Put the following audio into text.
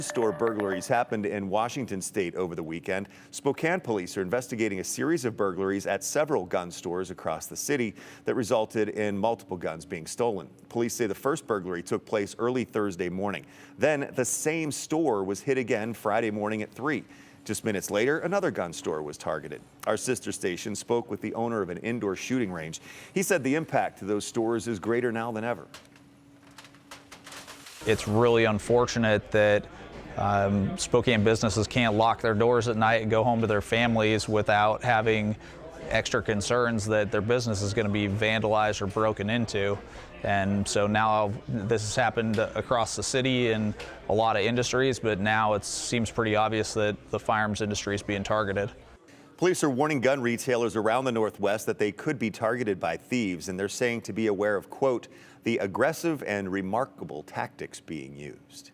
Store burglaries happened in Washington state over the weekend. Spokane police are investigating a series of burglaries at several gun stores across the city that resulted in multiple guns being stolen. Police say the first burglary took place early Thursday morning. Then the same store was hit again Friday morning at 3. Just minutes later, another gun store was targeted. Our sister station spoke with the owner of an indoor shooting range. He said the impact to those stores is greater now than ever. It's really unfortunate that Spokane businesses can't lock their doors at night and go home to their families without having extra concerns that their business is going to be vandalized or broken into. And so now this has happened across the city in a lot of industries, but now it seems pretty obvious that the firearms industry is being targeted. Police are warning gun retailers around the Northwest that they could be targeted by thieves, and they're saying to be aware of, quote, the aggressive and remarkable tactics being used.